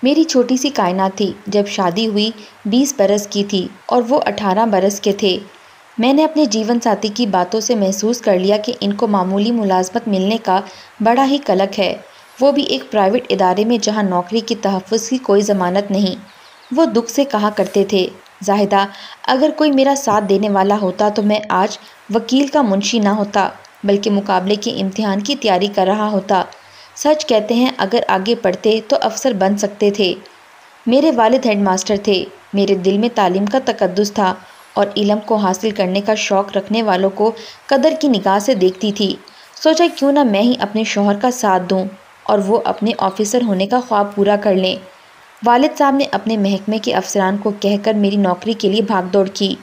میری چھوٹی سی کائنات تھی جب شادی ہوئی 20 برس کی تھی اور وہ 18 برس کے تھے۔ میں نے اپنے جیون ساتھی کی باتوں سے محسوس کر لیا کہ ان کو معمولی ملازمت ملنے کا بڑا ہی قلق ہے، وہ بھی ایک پرائیویٹ ادارے میں جہاں نوکری کی تحفظ کی کوئی ضمانت نہیں۔ وہ دکھ سے کہا کرتے تھے، زاہدہ اگر کوئی میرا ساتھ دینے والا ہوتا تو میں آج وکیل کا منشی نہ ہوتا بلکہ مقابلے کے امتحان کی تیاری کر رہا ہوتا۔ سچ کہتے ہیں اگر آگے پڑھتے تو افسر بن سکتے تھے۔ میرے والد ہیڈ ماسٹر تھے، میرے دل میں تعلیم کا تقدس تھا اور علم کو حاصل کرنے کا شوق رکھنے والوں کو قدر کی نگاہ سے دیکھتی تھی۔ سوچا کیوں نہ میں ہی اپنے شوہر کا ساتھ دوں اور وہ اپنے آفیسر ہونے کا خواب پورا کر لیں۔ والد صاحب نے اپنے محکمے کے افسران کو کہہ کر میری نوکری کے لیے بھاگ دوڑ کی۔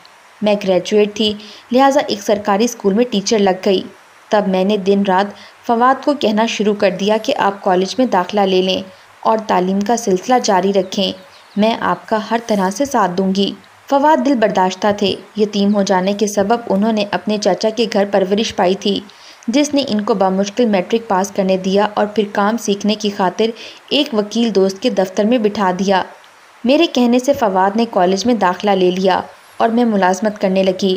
میں گریجویٹ تھی لہٰذا ایک سرکاری اسکول میں ٹیچر لگ گئی۔ تب میں نے دن رات فواد کو کہنا شروع کر دیا کہ آپ کالج میں داخلہ لے لیں اور تعلیم کا سلسلہ جاری رکھیں، میں آپ کا ہر طرح سے ساتھ دوں گی۔ فواد دل برداشتہ تھے، یتیم ہو جانے کے سبب انہوں نے اپنے چچا کے گھر پرورش پائی تھی جس نے ان کو بامشکل میٹرک پاس کرنے دیا اور پھر کام سیکھنے کی خاطر ایک وکیل دوست کے دفتر میں بٹھا دیا۔ میرے کہنے سے فواد نے کالج میں داخلہ لے لیا اور میں ملازمت کرنے لگی۔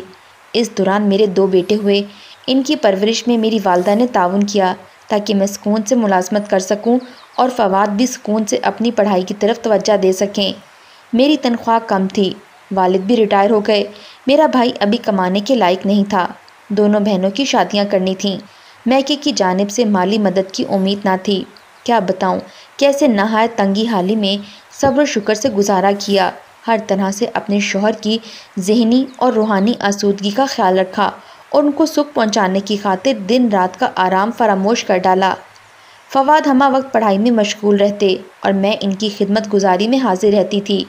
اس دوران میرے 2 بیٹے ہوئے، ان کی پرورش میں میری والدہ نے تعاون کیا تاکہ میں سکون سے ملازمت کر سکوں اور فواد بھی سکون سے اپنی پڑھائی کی طرف توجہ دے سکیں۔ میری تنخواہ کم تھی، والد بھی ریٹائر ہو گئے، میرا بھائی ابھی کمانے کے لائق نہیں تھا، دونوں بہنوں کی شادیاں کرنی تھیں، میکے کی جانب سے مالی مدد کی امید نہ تھی۔ کیا بتاؤں کیسے نہایت تنگی حالی میں صبر و شکر سے گزارا کیا، ہر طرح سے اپنے شوہر کی ذہنی اور روحانی آسودگی کا خیال رکھا اور ان کو سکھ پہنچانے کی خاطر دن رات کا آرام فراموش کر ڈالا۔ فواد ہمہ وقت پڑھائی میں مشغول رہتے اور میں ان کی خدمت گزاری میں حاضر رہتی تھی۔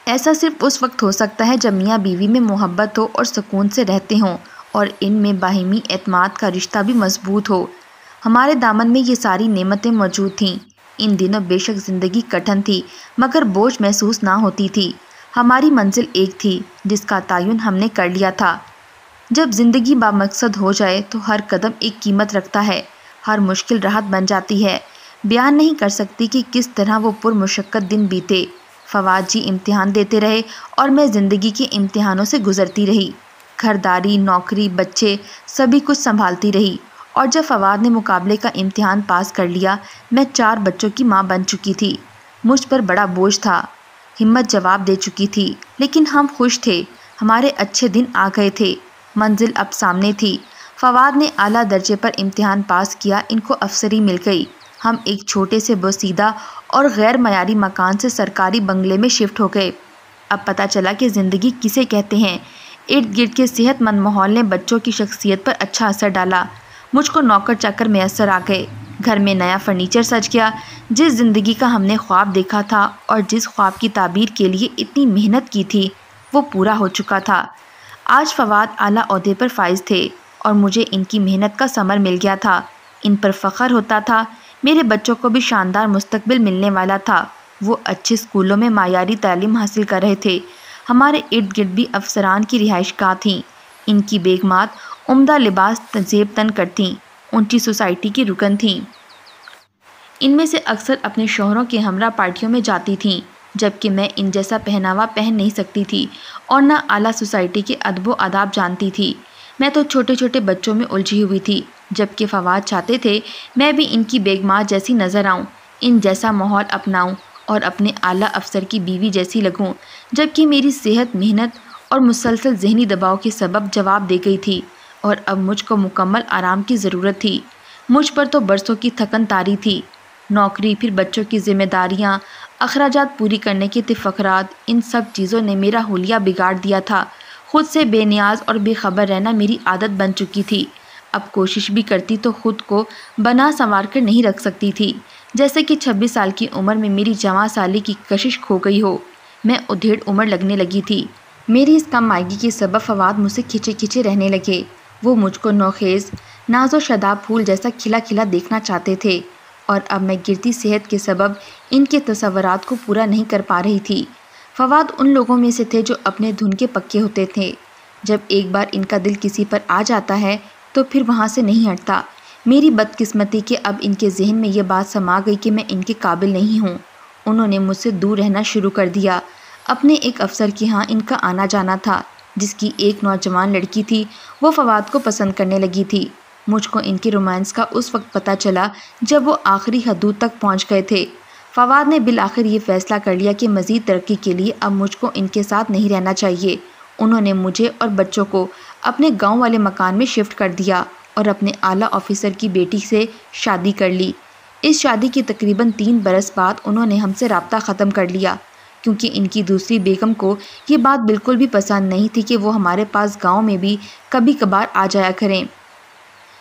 ایسا صرف اس وقت ہو سکتا ہے جب میاں بیوی میں محبت ہو اور سکون سے رہتے ہوں اور ان میں باہمی اعتماد کا رشتہ بھی مضبوط ہو۔ ہمارے دامن میں یہ ساری نعمتیں موجود تھیں۔ ان دنوں بے شک زندگی کٹھن تھی مگر بوجھ محسوس نہ ہوتی تھی۔ ہماری منزل ایک تھی جس کا تعین ہم نے کر لیا تھا۔ جب زندگی بامقصد ہو جائے تو ہر قدم ایک قیمت رکھتا ہے، ہر مشکل راحت بن جاتی ہے۔ بیان نہیں کر سکتی کہ کس طرح وہ پرمشقت دن بیتے۔ فواد جی امتحان دیتے رہے اور میں زندگی کے امتحانوں سے گزرتی رہی، گھرداری، نوکری، بچے، سبھی کچھ سنبھالتی رہی۔ اور جب فواد نے مقابلے کا امتحان پاس کر لیا میں 4 بچوں کی ماں بن چکی تھی۔ مجھ پر بڑا بوجھ تھا، ہمت جواب دے چکی تھی، لیکن ہم خوش تھے، ہمارے اچھے دن آ گئے تھے، منزل اب سامنے تھی۔ فواد نے اعلیٰ درجے پر امتحان پاس کیا، ان کو افسری مل گئی۔ ہم ایک چھوٹے سے بوسیدہ اور غیر معیاری مکان سے سرکاری بنگلے میں شفٹ ہو گئے۔ اب پتہ چلا کہ زندگی کسے کہتے ہیں۔ ارد گرد کے صحت مند ماحول نے بچوں کی شخصیت پر اچھا اثر ڈالا۔ مجھ کو نوکر چاکر میسر آ گئے، گھر میں نیا فرنیچر سج گیا۔ جس زندگی کا ہم نے خواب دیکھا تھا اور جس خواب کی تعبیر کے لیے اتنی محنت کی تھی وہ پورا ہو چکا تھا۔ آج فواد اعلیٰ عہدے پر فائز تھے اور مجھے ان کی محنت کا ثمر مل گیا تھا، ان پر فخر ہوتا تھا۔ میرے بچوں کو بھی شاندار مستقبل ملنے والا تھا، وہ اچھے اسکولوں میں معیاری تعلیم حاصل کر رہے تھے۔ ہمارے ارد گرد بھی افسران کی رہائش گاہ تھیں، ان کی بیگمات عمدہ لباس زیب تن کرتیں، اونچی سوسائٹی کی رکن تھیں۔ ان میں سے اکثر اپنے شوہروں کے ہمراہ پارٹیوں میں جاتی تھیں، جبکہ میں ان جیسا پہناوا پہن نہیں سکتی تھی اور نہ اعلیٰ سوسائٹی کے ادب و آداب جانتی تھی۔ میں تو چھوٹے چھوٹے بچوں میں الجھی ہوئی تھی، جبکہ فواد چاہتے تھے میں بھی ان کی بیگمات جیسی نظر آؤں، ان جیسا ماحول اپناؤں اور اپنے اعلیٰ افسر کی بیوی جیسی لگوں، جبکہ میری صحت، محنت اور مسلسل ذہنی دباؤ کے سبب جواب دے گئی تھی اور اب مجھ کو مکمل آرام کی ضرورت تھی۔ مجھ پر تو برسوں کی تھکن طاری تھی، نوکری، پھر بچوں کی ذمہ داریاں، اخراجات پوری کرنے کے تفکرات، ان سب چیزوں نے میرا حلیہ بگاڑ دیا تھا۔ خود سے بے نیاز اور بے خبر رہنا میری عادت بن چکی تھی۔ اب کوشش بھی کرتی تو خود کو بنا سنوار کر نہیں رکھ سکتی تھی، جیسے کہ 26 سال کی عمر میں میری جواں سالی کی کشش کھو گئی ہو۔ میں ادھیڑ عمر لگنے لگی تھی۔ میری اس کم مائگی کے سبب فواد مجھ سے کھچے کھچے رہنے لگے۔ وہ مجھ کو نوخیز، ناز و شاداب پھول جیسا کھلا کھلا دیکھنا چاہتے تھے اور اب میں گرتی صحت کے سبب ان کے تصورات کو پورا نہیں کر پا رہی تھی۔ فواد ان لوگوں میں سے تھے جو اپنے دھن کے پکے ہوتے تھے، جب ایک بار ان کا دل کسی پر آ جاتا ہے تو پھر وہاں سے نہیں ہٹتا۔ میری بدقسمتی کہ اب ان کے ذہن میں یہ بات سما گئی کہ میں ان کے قابل نہیں ہوں۔ انہوں نے مجھ سے دور رہنا شروع کر دیا۔ اپنے ایک افسر کے ہاں ان کا آنا جانا تھا، جس کی ایک نوجوان لڑکی تھی، وہ فواد کو پسند کرنے لگی تھی۔ مجھ کو ان کے رومانس کا اس وقت پتہ چلا جب وہ آخری حدود تک پہنچ گئے تھے۔ فواد نے بالآخر یہ فیصلہ کر لیا کہ مزید ترقی کے لیے اب مجھ کو ان کے ساتھ نہیں رہنا چاہیے۔ انہوں نے مجھے اور بچوں کو اپنے گاؤں والے مکان میں شفٹ کر دیا اور اپنے اعلیٰ آفیسر کی بیٹی سے شادی کر لی۔ اس شادی کے تقریباً 3 برس بعد انہوں نے ہم سے رابطہ ختم کر لیا، کیونکہ ان کی دوسری بیگم کو یہ بات بالکل بھی پسند نہیں تھی کہ وہ ہمارے پاس گاؤں میں بھی کبھی کبھار آ جایا کریں۔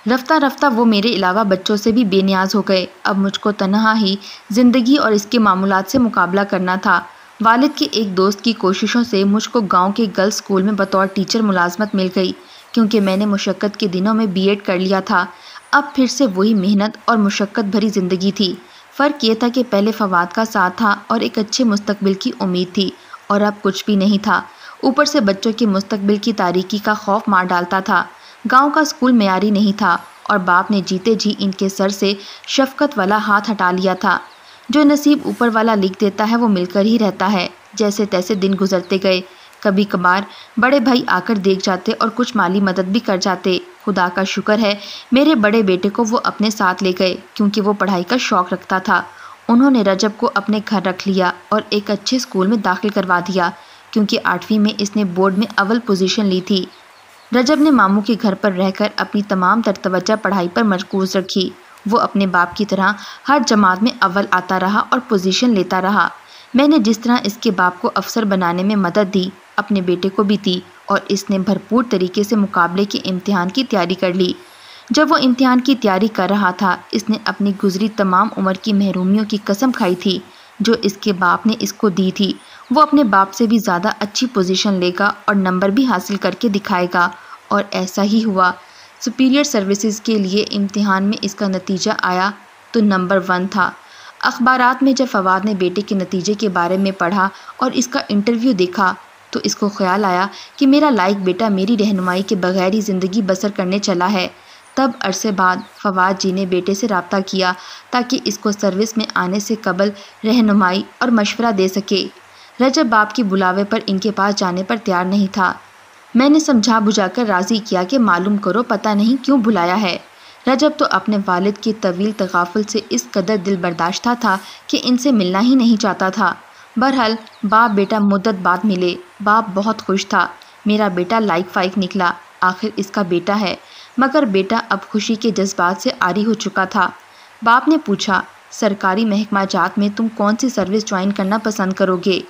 رفتہ رفتہ وہ میرے علاوہ بچوں سے بھی بے نیاز ہو گئے۔ اب مجھ کو تنہا ہی زندگی اور اس کے معمولات سے مقابلہ کرنا تھا۔ والد کے ایک دوست کی کوششوں سے مجھ کو گاؤں کے گرلز اسکول میں بطور ٹیچر ملازمت مل گئی، کیونکہ میں نے مشقت کے دنوں میں BEd کر لیا تھا۔ اب پھر سے وہی محنت اور مشقت بھری زندگی تھی۔ فرق یہ تھا کہ پہلے فواد کا ساتھ تھا اور ایک اچھے مستقبل کی امید تھی، اور اب کچھ بھی نہیں تھا۔ اوپر سے بچوں کے مستقبل کی تاریکی کا خوف مار ڈالتا تھا۔ گاؤں کا اسکول معیاری نہیں تھا، اور باپ نے جیتے جی ان کے سر سے شفقت والا ہاتھ ہٹا لیا تھا۔ جو نصیب اوپر والا لکھ دیتا ہے وہ مل کر ہی رہتا ہے۔ جیسے تیسے دن گزرتے گئے۔ کبھی کبھار بڑے بھائی آ کر دیکھ جاتے اور کچھ مالی مدد بھی کر جاتے۔ خدا کا شکر ہے میرے بڑے بیٹے کو وہ اپنے ساتھ لے گئے، کیونکہ وہ پڑھائی کا شوق رکھتا تھا۔ انہوں نے رجب کو اپنے گھر رکھ لیا اور ایک اچھے اسکول میں داخل کروا دیا، کیونکہ 8ویں میں اس نے بورڈ میں اول پوزیشن لی تھی۔ رجب نے ماموں کے گھر پر رہ کر اپنی تمام تر توجہ پڑھائی پر مرکوز رکھی۔ وہ اپنے باپ کی طرح ہر جماعت میں اول آتا رہا اور پوزیشن لیتا رہا۔ میں نے جس طرح اس کے باپ کو افسر بنانے میں مدد دی، اپنے بیٹے کو بھی دی، اور اس نے بھرپور طریقے سے مقابلے کے امتحان کی تیاری کر لی۔ جب وہ امتحان کی تیاری کر رہا تھا، اس نے اپنی گزری تمام عمر کی محرومیوں کی قسم کھائی تھی جو اس کے باپ نے اس کو دی تھی۔ وہ اپنے باپ سے بھی زیادہ اچھی پوزیشن لے گا اور نمبر بھی حاصل کر کے دکھائے گا، اور ایسا ہی ہوا۔ سپیریئر سروسز کے لیے امتحان میں اس کا نتیجہ آیا تو نمبر 1 تھا۔ اخبارات میں جب فواد نے بیٹے کے نتیجے کے بارے میں پڑھا اور اس کا انٹرویو دیکھا تو اس کو خیال آیا کہ میرا لائق بیٹا میری رہنمائی کے بغیر ہی زندگی بسر کرنے چلا ہے۔ تب عرصے بعد فواد جی نے بیٹے سے رابطہ کیا تاکہ اس کو سروس میں آنے سے قبل رہنمائی اور مشورہ دے سکے۔ رجب باپ کے بلاوے پر ان کے پاس جانے پر تیار نہیں تھا۔ میں نے سمجھا بجھا کر راضی کیا کہ معلوم کرو پتہ نہیں کیوں بلایا ہے۔ رجب تو اپنے والد کے طویل تغافل سے اس قدر دل برداشتہ تھا کہ ان سے ملنا ہی نہیں چاہتا تھا۔ بہرحال باپ بیٹا مدت بعد ملے۔ باپ بہت خوش تھا، میرا بیٹا لائق فائق نکلا، آخر اس کا بیٹا ہے۔ مگر بیٹا اب خوشی کے جذبات سے عاری ہو چکا تھا۔ باپ نے پوچھا، سرکاری محکمہ جات میں تم کون سی سروس جوائن کرنا پسند کرو گے؟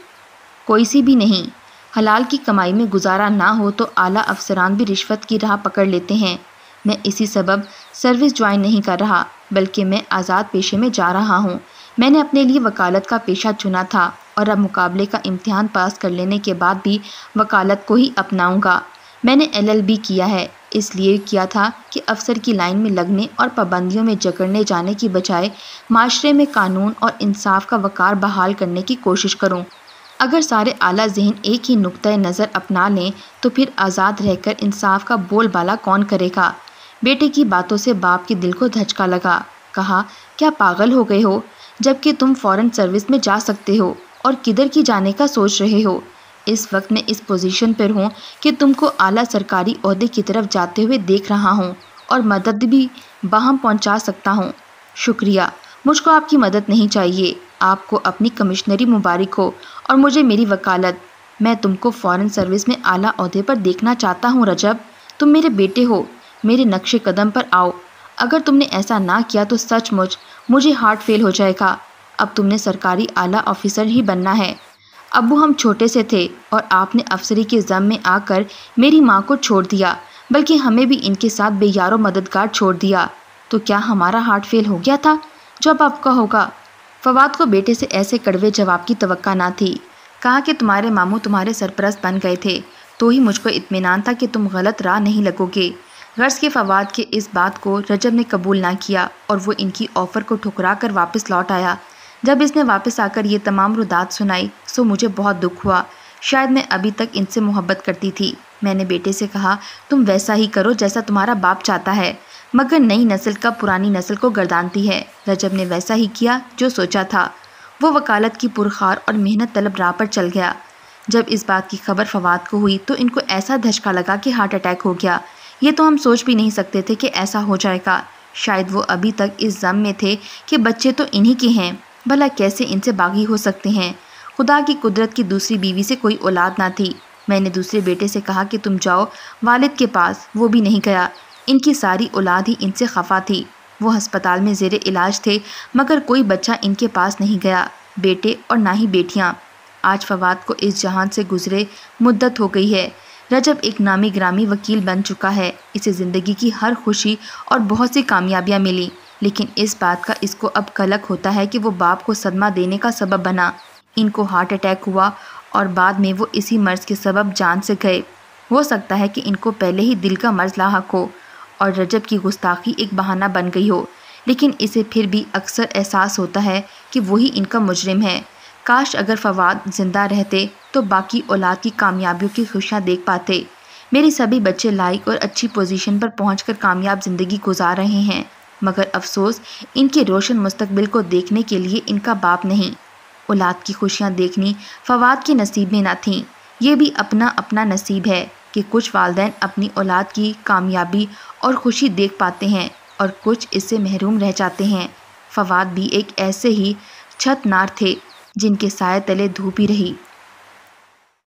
کوئی سی بھی نہیں۔ حلال کی کمائی میں گزارا نہ ہو تو اعلیٰ افسران بھی رشوت کی راہ پکڑ لیتے ہیں۔ میں اسی سبب سروس جوائن نہیں کر رہا، بلکہ میں آزاد پیشے میں جا رہا ہوں۔ میں نے اپنے لیے وکالت کا پیشہ چنا تھا اور اب مقابلے کا امتحان پاس کر لینے کے بعد بھی وکالت کو ہی اپناؤں گا۔ میں نے LLB کیا ہے، اس لیے کیا تھا کہ افسر کی لائن میں لگنے اور پابندیوں میں جکڑنے جانے کی بجائے معاشرے میں قانون اور انصاف کا وقار بحال کرنے کی کوشش کروں۔ اگر سارے اعلیٰ ذہن ایک ہی نقطۂ نظر اپنا لیں تو پھر آزاد رہ کر انصاف کا بول بالا کون کرے گا؟ بیٹے کی باتوں سے باپ کے دل کو دھچکا لگا۔ کہا، کیا پاگل ہو گئے ہو؟ جبکہ تم فورن سروس میں جا سکتے ہو اور کدھر کی جانے کا سوچ رہے ہو؟ اس وقت میں اس پوزیشن پر ہوں کہ تم کو اعلیٰ سرکاری عہدے کی طرف جاتے ہوئے دیکھ رہا ہوں اور مدد بھی باہم پہنچا سکتا ہوں۔ شکریہ، مجھ کو آپ کی مدد نہیں چاہیے۔ آپ کو اپنی کمشنری مبارک ہو اور مجھے میری وکالت۔ میں تم کو فورن سروس میں اعلیٰ عہدے پر دیکھنا چاہتا ہوں رجب۔ تم میرے بیٹے ہو، میرے نقش قدم پر آؤ۔ اگر تم نے ایسا نہ کیا تو سچ مچ مجھے ہارٹ فیل ہو جائے گا۔ اب تم نے سرکاری اعلیٰ آفیسر ہی بننا ہے۔ ابو ہم چھوٹے سے تھے اور آپ نے افسری کے ضم میں آ کر میری ماں کو چھوڑ دیا، بلکہ ہمیں بھی ان کے ساتھ بے یار و مددگار چھوڑ دیا۔ تو کیا ہمارا ہارٹ فیل ہو گیا تھا؟ جو اب آپ کا ہوگا۔ فواد کو بیٹے سے ایسے کڑوے جواب کی توقع نہ تھی۔ کہا کہ تمہارے ماموں تمہارے سرپرست بن گئے تھے تو ہی مجھ کو اطمینان تھا کہ تم غلط راہ نہیں لگو گے۔ غرض کے فواد کے اس بات کو رجب نے قبول نہ کیا اور وہ ان کی آفر کو ٹھکرا کر واپس لوٹ آیا۔ جب اس نے واپس آ کر یہ تمام ردات سنائی سو مجھے بہت دکھ ہوا۔ شاید میں ابھی تک ان سے محبت کرتی تھی۔ میں نے بیٹے سے کہا، تم ویسا ہی کرو جیسا تمہارا باپ چاہتا ہے، مگر نئی نسل کا پرانی نسل کو گردانتی ہے۔ رجب نے ویسا ہی کیا جو سوچا تھا۔ وہ وکالت کی پرخار اور محنت طلب راہ پر چل گیا۔ جب اس بات کی خبر فواد کو ہوئی تو ان کو ایسا دھچکا لگا کہ ہارٹ اٹیک ہو گیا۔ یہ تو ہم سوچ بھی نہیں سکتے تھے کہ ایسا ہو جائے گا۔ شاید وہ ابھی تک اس ضم میں تھے کہ بچے تو انہی کے ہیں، بھلا کیسے ان سے باغی ہو سکتے ہیں۔ خدا کی قدرت کی دوسری بیوی سے کوئی اولاد نہ تھی۔ میں نے دوسرے بیٹے سے کہا کہ تم جاؤ والد کے پاس، وہ بھی نہیں گیا۔ ان کی ساری اولاد ہی ان سے خفا تھی۔ وہ ہسپتال میں زیر علاج تھے مگر کوئی بچہ ان کے پاس نہیں گیا، بیٹے اور نہ ہی بیٹیاں۔ آج فواد کو اس جہان سے گزرے مدت ہو گئی ہے۔ رجب ایک نامی گرامی وکیل بن چکا ہے۔ اسے زندگی کی ہر خوشی اور بہت سی کامیابیاں ملی، لیکن اس بات کا اس کو اب قلق ہوتا ہے کہ وہ باپ کو صدمہ دینے کا سبب بنا۔ ان کو ہارٹ اٹیک ہوا اور بعد میں وہ اسی مرض کے سبب جان سے گئے۔ ہو سکتا ہے کہ ان کو پہلے ہی دل کا مرض لاحق ہو اور رجب کی گستاخی ایک بہانہ بن گئی ہو، لیکن اسے پھر بھی اکثر احساس ہوتا ہے کہ وہی ان کا مجرم ہے۔ کاش اگر فواد زندہ رہتے تو باقی اولاد کی کامیابیوں کی خوشیاں دیکھ پاتے۔ میری سبھی بچے لائق اور اچھی پوزیشن پر پہنچ کر کامیاب زندگی گزار رہے ہیں، مگر افسوس ان کے روشن مستقبل کو دیکھنے کے لیے ان کا باپ نہیں۔ اولاد کی خوشیاں دیکھنی فواد کے نصیب میں نہ تھیں۔ یہ بھی اپنا اپنا نصیب ہے کہ کچھ والدین اپنی اولاد کی کامیابی اور خوشی دیکھ پاتے ہیں اور کچھ اس سے محروم رہ جاتے ہیں۔ فواد بھی ایک ایسے ہی چھت نار تھے جن کے سائے تلے دھوپ ہی رہی۔